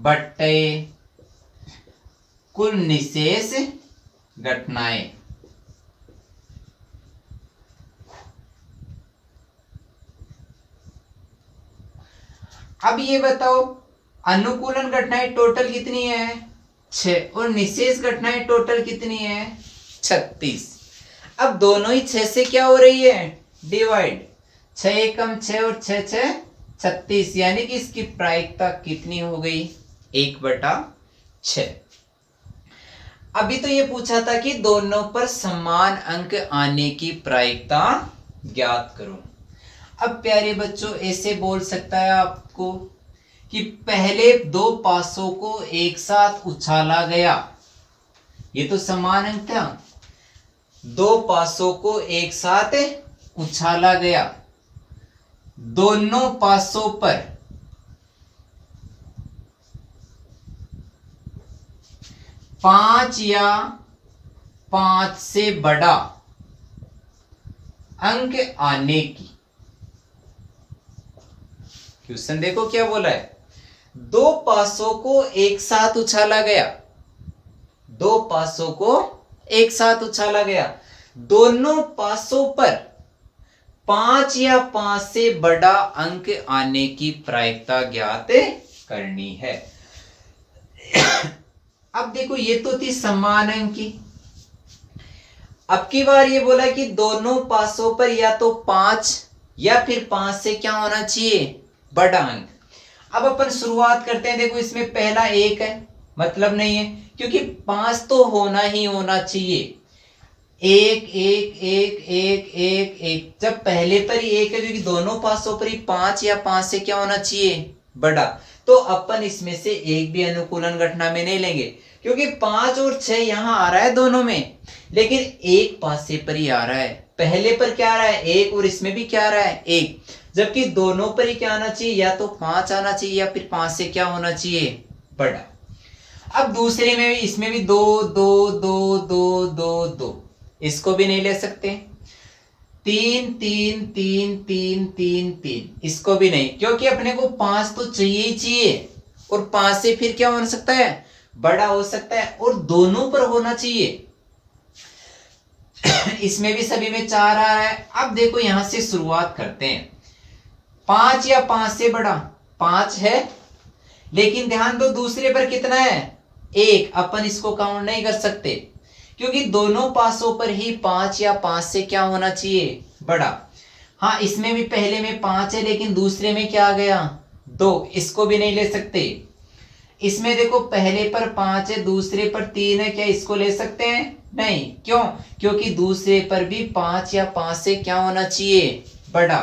बट्टे कुल निशेष घटनाएं। अब ये बताओ अनुकूलन घटनाएं टोटल कितनी है 6 और निशेष घटनाएं टोटल कितनी है 36। अब दोनों ही 6 से क्या हो रही है डिवाइड, 6 एकम 6 और 6 6 36, यानी कि इसकी प्रायिकता कितनी हो गई 1/6। अभी तो ये पूछा था कि दोनों पर समान अंक आने की प्रायिकता ज्ञात करो। अब प्यारे बच्चों ऐसे बोल सकता है आपको कि पहले दो पासों को एक साथ उछाला गया, ये तो समान अंक था, दो पासों को एक साथ उछाला गया, दोनों पासों पर 5 या 5 से बड़ा अंक आने की। क्वेश्चन देखो क्या बोला है, दो पासों को एक साथ उछाला गया, दो पासों को एक साथ उछाला गया, दोनों पासों पर 5 या 5 से बड़ा अंक आने की प्रायिकता ज्ञात करनी है। अब देखो ये तो थी समान अंक की। अब की बार ये बोला कि दोनों पासों पर या तो 5 या फिर 5 से क्या होना चाहिए बड़ा अंक। अब अपन शुरुआत करते हैं। देखो इसमें पहला 1 है, मतलब नहीं है क्योंकि 5 तो होना ही होना चाहिए। 1 1 1 1 1 1, जब पहले पर ही 1 है क्योंकि दोनों पासों पर ही 5 या 5 से क्या होना चाहिए बड़ा, तो अपन इसमें से एक भी अनुकूलन घटना में नहीं लेंगे क्योंकि 5 और 6 यहां आ रहा है दोनों में, लेकिन एक पासे पर ही आ रहा है। पहले पर क्या आ रहा है 1 और इसमें भी क्या आ रहा है 1, जबकि दोनों पर ही क्या आना चाहिए, या तो 5 आना चाहिए या फिर 5 से क्या होना चाहिए बड़ा। अब दूसरे में भी, इसमें भी 2 2 2 2 2 2, इसको भी नहीं ले सकते। 3 3 3 3 3 3, इसको भी नहीं, क्योंकि अपने को 5 तो चाहिए ही चाहिए और 5 से फिर क्या हो सकता है बड़ा हो सकता है, और दोनों पर होना चाहिए। इसमें भी सभी में 4 आ रहा है। अब देखो यहां से शुरुआत करते हैं। 5 या 5 से बड़ा 5 है, लेकिन ध्यान दो दूसरे पर कितना है 1, अपन इसको काउंट नहीं कर सकते क्योंकि दोनों पासों पर ही 5 या 5 से क्या होना चाहिए बड़ा। हाँ इसमें भी पहले में 5 है लेकिन दूसरे में क्या आ गया 2, इसको भी नहीं ले सकते। इसमें देखो पहले पर 5 है, दूसरे पर 3 है, क्या इसको ले सकते हैं नहीं, क्यों, क्योंकि दूसरे पर भी 5 या 5 से क्या होना चाहिए बड़ा।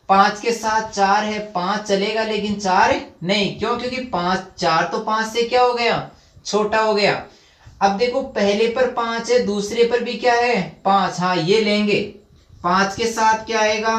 5 के साथ 4 है, 5 चलेगा लेकिन 4 नहीं, क्यों, क्योंकि 5 4 तो 5 से क्या हो गया छोटा हो गया। अब देखो पहले पर 5 है, दूसरे पर भी क्या है 5, हाँ ये लेंगे। 5 के साथ क्या आएगा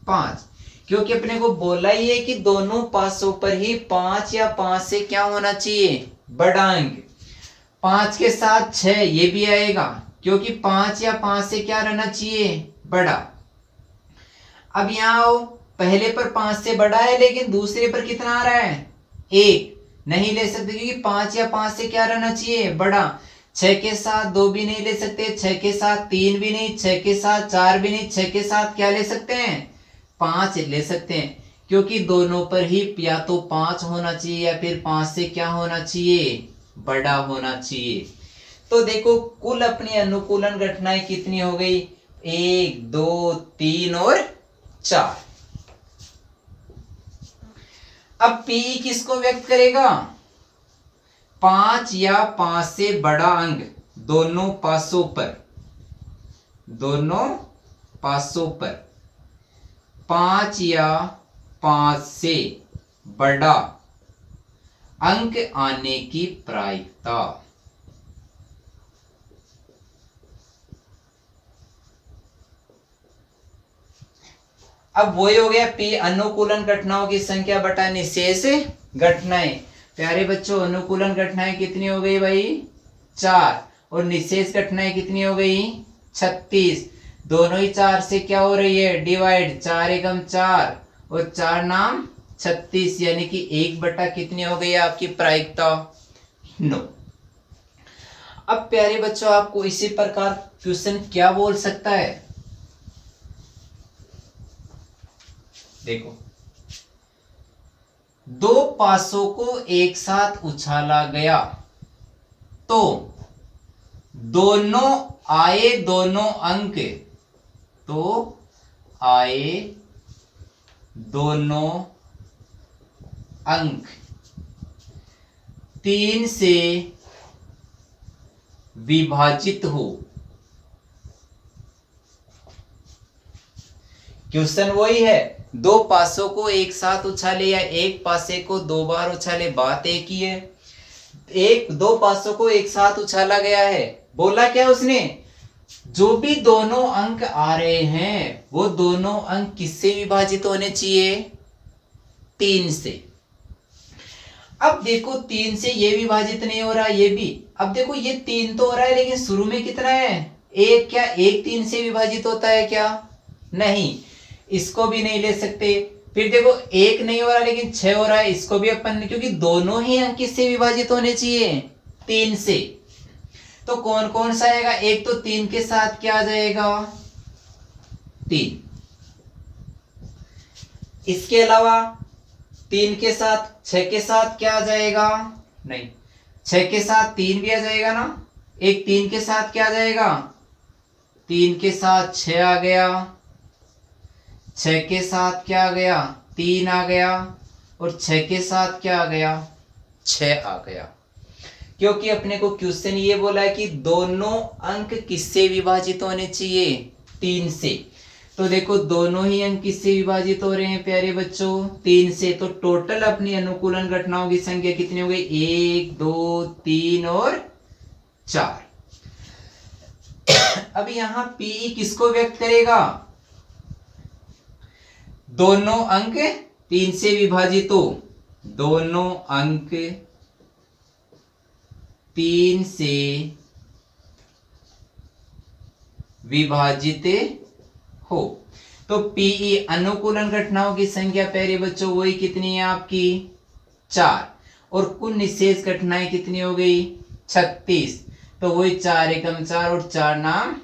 5, क्योंकि अपने को बोला ही है कि दोनों पासों पर ही 5 या 5 से क्या होना चाहिए बड़ा अंक। 5 के साथ 6 ये भी आएगा क्योंकि 5 या 5 से क्या रहना चाहिए बड़ा। अब यहाँ आओ, पहले पर 5 से बड़ा है लेकिन दूसरे पर कितना आ रहा है 1, नहीं ले सकते क्योंकि 5 या 5 से क्या रहना चाहिए बड़ा। 6 के साथ 2 भी नहीं ले सकते, 6 के साथ 3 भी नहीं, 6 के साथ 4 भी नहीं, 6 के साथ क्या ले सकते हैं 5 ले सकते हैं, क्योंकि दोनों पर ही या तो 5 होना चाहिए या फिर 5 से क्या होना चाहिए बड़ा होना चाहिए। तो देखो कुल अपनी अनुकूलन घटनाएं कितनी हो गई 1 2 3 और 4। अब P किसको व्यक्त करेगा 5 या 5 से बड़ा अंक दोनों पासों पर, दोनों पासों पर 5 या 5 से बड़ा अंक आने की प्रायिकता। अब वही हो गया P अनुकूलन घटनाओं की संख्या बटा निशेष घटनाएं। प्यारे बच्चों अनुकूलन घटनाएं कितनी हो गई भाई 4, और निशेष घटनाएं कितनी हो गई 36। दोनों ही 4 से क्या हो रही है डिवाइड, 4 एकम 4 और 4 नाम 36, यानी कि 1 बटा कितनी हो गई आपकी प्रायिकता 9। अब प्यारे बच्चों आपको इसी प्रकार क्वेश्चन क्या बोल सकता है, देखो 2 पासों को एक साथ उछाला गया तो दोनों अंक, तो आए दोनों अंक 3 से विभाजित हो। क्वेश्चन वही है, 2 पासों को एक साथ उछाले या एक पासे को 2 बार उछाले, बात एक ही है। 2 पासों को एक साथ उछाला गया है, बोला क्या उसने, जो भी दोनों अंक आ रहे हैं वो दोनों अंक किससे विभाजित होने चाहिए, 3 से। अब देखो 3 से ये विभाजित नहीं हो रहा, ये भी, अब देखो ये 3 तो हो रहा है लेकिन शुरू में कितना है 1, क्या 1 3 से विभाजित होता है क्या, नहीं, इसको भी नहीं ले सकते। फिर देखो 1 नहीं हो रहा लेकिन 6 हो रहा है, इसको भी अपन, क्योंकि दोनों ही अंक किससे विभाजित होने चाहिए, 3 से। तो कौन कौन सा आएगा, एक तो 3 के साथ क्या आ जाएगा 3, इसके अलावा 3 के साथ 6 के साथ क्या आ जाएगा, नहीं 6 के साथ 3 भी आ जाएगा ना, एक 3 के साथ क्या आ जाएगा, 3 के साथ 6 आ गया, 6 के साथ क्या आ गया 3 आ गया, और 6 के साथ क्या आ गया 6 आ गया। क्योंकि अपने को क्वेश्चन ये बोला है कि दोनों अंक किससे विभाजित होने चाहिए, 3 से। तो देखो दोनों ही अंक किससे विभाजित हो रहे हैं प्यारे बच्चों, 3 से। तो टोटल अपनी अनुकूलन घटनाओं की संख्या कितनी हो गई, 1 2 3 और 4। अब यहां पी किसको व्यक्त करेगा, दोनों अंक 3 से विभाजित हो, दोनों अंक 3 से विभाजित हो। तो पीई अनुकूलन घटनाओं की संख्या प्यारे बच्चों वही कितनी है आपकी 4, और कुल निषेध घटनाएं कितनी हो गई 36। तो वही 4 एकम 4 और 4 नाम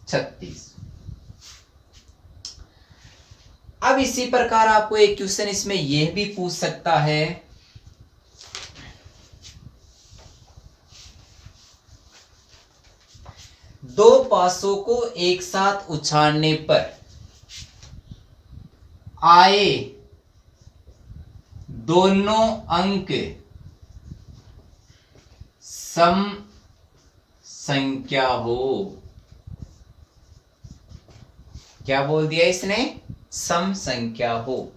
36। अब इसी प्रकार आपको एक क्वेश्चन इसमें यह भी पूछ सकता है, दो पासों को एक साथ उछालने पर आए दोनों अंक सम संख्या हो। क्या बोल दिया इसने, सम संख्या हो।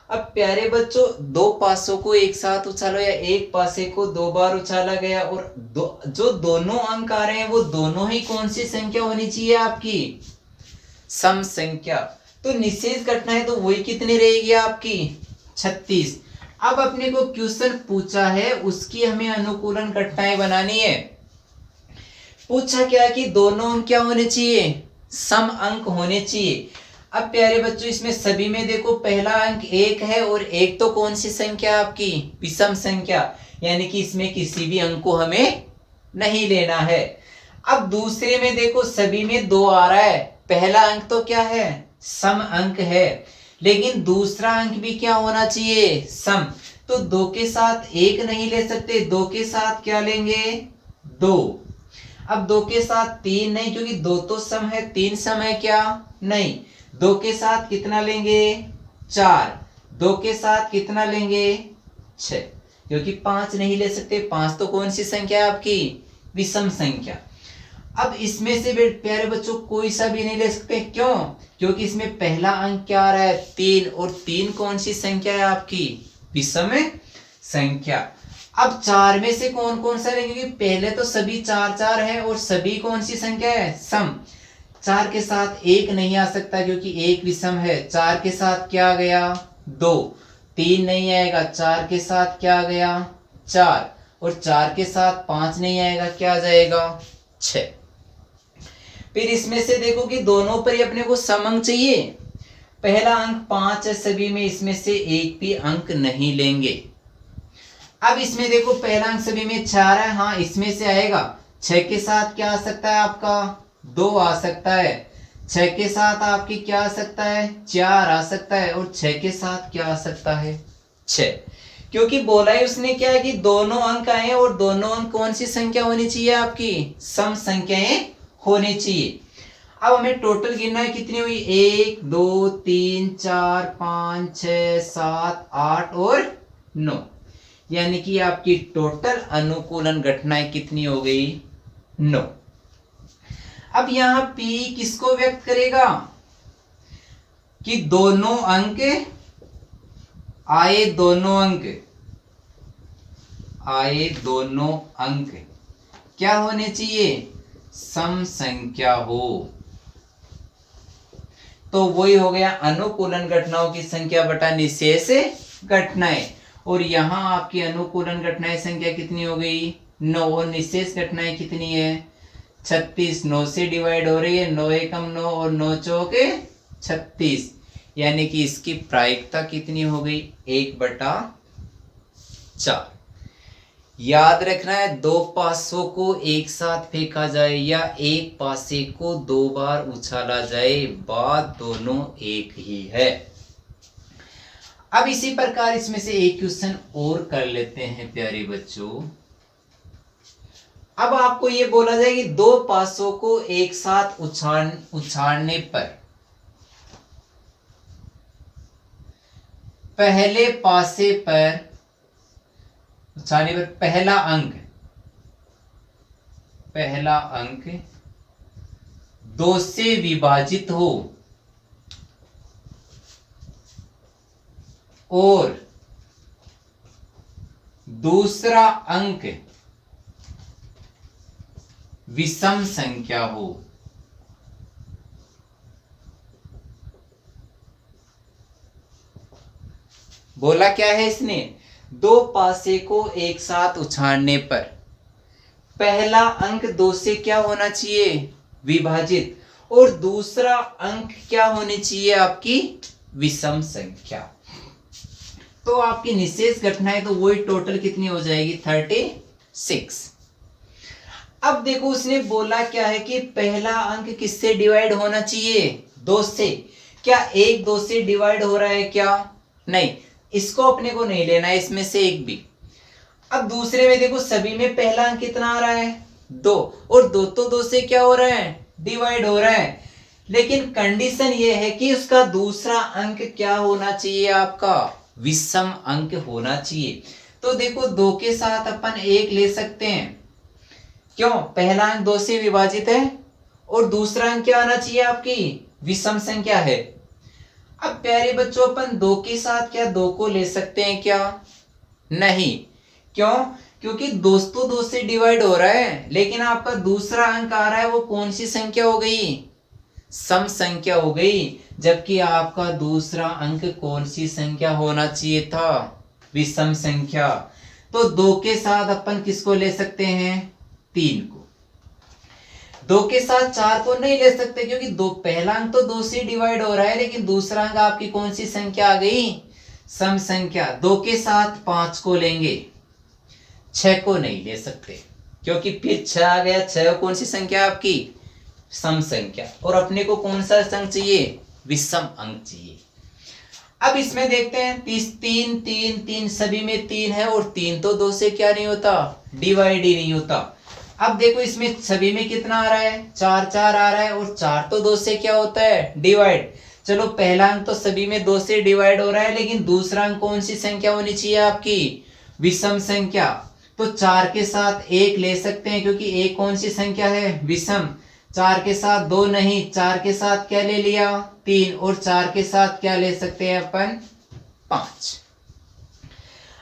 अब प्यारे बच्चों 2 पासों को एक साथ उछालो या एक पासे को 2 बार उछाला गया, और जो दोनों अंक आ रहे हैं वो दोनों ही कौन सी संख्या होनी चाहिए आपकी, सम संख्या। तो निषेध घटना है तो वही कितनी रहेगी आपकी 36। अब अपने को क्वेश्चन पूछा है उसकी हमें अनुकूलन घटनाएं बनानी है। पूछा क्या कि दोनों अंक क्या होने चाहिए, सम अंक होने चाहिए। अब प्यारे बच्चों इसमें सभी में देखो पहला अंक 1 है और 1 तो कौन सी संख्या आपकी विषम संख्या, यानी कि इसमें किसी भी अंक को हमें नहीं लेना है। अब दूसरे में देखो सभी में 2 आ रहा है, पहला अंक तो क्या है सम अंक है, लेकिन दूसरा अंक भी क्या होना चाहिए सम। तो 2 के साथ 1 नहीं ले सकते, 2 के साथ क्या लेंगे 2। अब 2 के साथ 3 नहीं, क्योंकि 2 तो सम है, 3 सम है क्या नहीं। 2 के साथ कितना लेंगे 4, 2 के साथ कितना लेंगे 6, क्योंकि 5 नहीं ले सकते, 5 तो कौन सी संख्या है आपकी विषम संख्या। अब इसमें से प्यारे बच्चों कोई सा भी नहीं ले सकते, क्यों, क्योंकि इसमें पहला अंक क्या आ रहा है 3, और 3 कौन सी संख्या है आपकी विषम संख्या। अब 4 में से कौन कौन सा लेंगे, क्योंकि पहले तो सभी 4 4 है और सभी कौन सी संख्या है सम। 4 के साथ 1 नहीं आ सकता क्योंकि 1 विषम है, 4 के साथ क्या आ गया 2, 3 नहीं आएगा, 4 के साथ क्या आ गया 4, और 4 के साथ 5 नहीं आएगा, क्या आ जाएगा 6। फिर इसमें से देखो कि दोनों पर ही अपने को सम अंक चाहिए, पहला अंक 5 है सभी में, इसमें से एक भी अंक नहीं लेंगे। अब इसमें देखो पहला अंक सभी में 4 है, हाँ इसमें से आएगा। 6 के साथ क्या आ सकता है आपका 2 आ सकता है, 6 के साथ आपकी क्या आ सकता है 4 आ सकता है, और 6 के साथ क्या आ सकता है 6। क्योंकि बोला ही उसने क्या है कि दोनों अंक आए और दोनों अंक कौन सी संख्या होनी चाहिए आपकी, सम संख्याएं होनी चाहिए। अब हमें टोटल गिनना है, कितनी हुई 1 2 3 4 5 6 7 8 और 9, यानी कि आपकी टोटल अनुकूलन घटनाएं कितनी हो गई 9। अब यहां P किसको व्यक्त करेगा कि दोनों अंक आए, दोनों अंक आए, दोनों अंक क्या होने चाहिए सम संख्या हो। तो वही हो गया अनुकूलन घटनाओं की संख्या बटा निशेष घटनाएं, और यहां आपकी अनुकूलन घटनाएं संख्या कितनी हो गई 9, और निशेष घटनाएं कितनी है 36। 9 से डिवाइड हो रही है, 9 एकम 9 और 9 चौके 36, यानी कि इसकी प्रायिकता कितनी हो गई 1/4। याद रखना है, दो पासों को एक साथ फेंका जाए या एक पासे को 2 बार उछाला जाए, बात दोनों एक ही है। अब इसी प्रकार इसमें से एक क्वेश्चन और कर लेते हैं प्यारे बच्चों। अब आपको यह बोला जाए कि दो पासों को एक साथ उछालने पर पहले पासे पर उछालने पर पहला अंक 2 से विभाजित हो और दूसरा अंक विषम संख्या हो। बोला क्या है इसने, दो पासे को एक साथ उछालने पर पहला अंक 2 से क्या होना चाहिए विभाजित, और दूसरा अंक क्या होनी चाहिए आपकी विषम संख्या। तो आपकी निशेष घटनाएं तो वही टोटल कितनी हो जाएगी 36। अब देखो उसने बोला क्या है कि पहला अंक किससे डिवाइड होना चाहिए 2 से। क्या 1 2 से डिवाइड हो रहा है क्या, नहीं, इसको अपने को नहीं लेना है इसमें से एक भी। अब दूसरे में देखो सभी में पहला अंक कितना आ रहा है 2, और 2 तो 2 से क्या हो रहा है डिवाइड हो रहा है, लेकिन कंडीशन ये है कि उसका दूसरा अंक क्या होना चाहिए आपका विषम अंक होना चाहिए। तो देखो 2 के साथ अपन 1 ले सकते हैं, क्यों पहला अंक 2 से विभाजित है और दूसरा अंक क्या आना चाहिए आपकी विषम संख्या है। अब प्यारे बच्चों अपन 2 के साथ क्या 2 को ले सकते हैं क्या, नहीं, क्यों, क्योंकि 2 तो 2 से डिवाइड हो रहा है, लेकिन आपका दूसरा अंक आ रहा है वो कौन सी संख्या हो गई सम संख्या हो गई, जबकि आपका दूसरा अंक कौन सी संख्या होना चाहिए था विषम संख्या। तो 2 के साथ अपन किसको ले सकते हैं 3 को। 2 के साथ 4 को नहीं ले सकते क्योंकि पहला अंक तो 2 से डिवाइड हो रहा है, लेकिन दूसरा अंक आपकी कौन सी संख्या आ गई सम संख्या। 2 के साथ 5 को लेंगे, 6 को नहीं ले सकते क्योंकि फिर 6 आ गया, 6 कौन सी संख्या आपकी सम संख्या, और अपने को कौन सा अंक चाहिए विषम अंक चाहिए। अब इसमें देखते हैं 3 3 3 सभी में 3 है, और 3 तो 2 से क्या नहीं होता डिवाइड ही नहीं होता। अब देखो इसमें सभी में कितना आ रहा है 4 4 आ रहा है, और 4 तो 2 से क्या होता है डिवाइड। चलो पहला अंक तो सभी में 2 से डिवाइड हो रहा है, लेकिन दूसरा अंक कौन सी संख्या होनी चाहिए आपकी विषम संख्या। तो 4 के साथ 1 ले सकते हैं क्योंकि 1 कौन सी संख्या है विषम। 4 के साथ 2 नहीं, 4 के साथ क्या ले लिया 3, और 4 के साथ क्या ले सकते हैं अपन 5।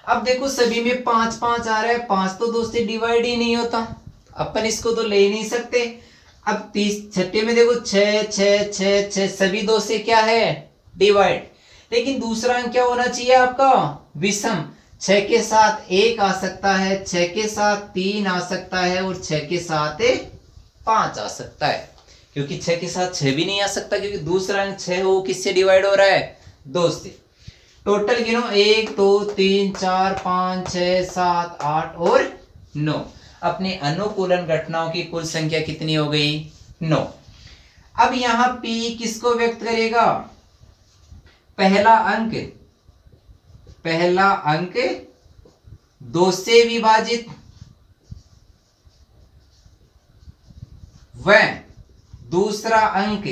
अब देखो सभी में 5 5 आ रहा है, 5 तो 2 से डिवाइड ही नहीं होता, अपन इसको तो ले ही नहीं सकते। अब 30 छठे में देखो 6 6 6 6 सभी 2 से क्या है डिवाइड, लेकिन दूसरा अंक क्या होना चाहिए आपका विषम। 6 के साथ 1 आ सकता है, 6 के साथ 3 आ सकता है, और 6 के साथ 5 आ सकता है, क्योंकि 6 के साथ 6 भी नहीं आ सकता, क्योंकि दूसरा अंक 6 वो किससे डिवाइड हो रहा है, 2 से। टोटल गिनो 1 2 3 4 5 6 7 8 और 9। अपने अनुकूलन घटनाओं की कुल संख्या कितनी हो गई, 9। अब यहां P किसको व्यक्त करेगा, पहला अंक 2 से विभाजित व दूसरा अंक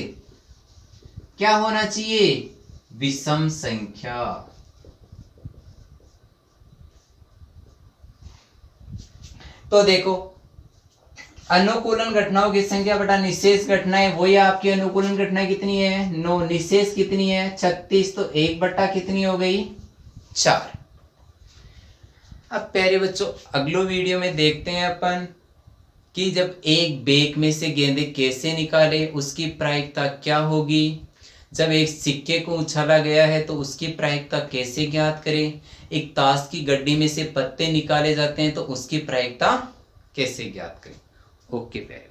क्या होना चाहिए, विषम संख्या। तो देखो अनुकूलन घटनाओं की संख्या बटा निशेष घटनाएं, वही आपकी अनुकूलन घटनाएं कितनी है, 9, निशेष कितनी है 36, तो 1 बटा कितनी हो गई, 4। अब प्यारे बच्चों अगले वीडियो में देखते हैं अपन कि जब एक बेग में से गेंदे कैसे निकाले, उसकी प्रायिकता क्या होगी। जब एक सिक्के को उछाला गया है तो उसकी प्रायिकता कैसे ज्ञात करें। एक ताश की गड्डी में से पत्ते निकाले जाते हैं तो उसकी प्रायिकता कैसे ज्ञात करें। ओके प्यारे।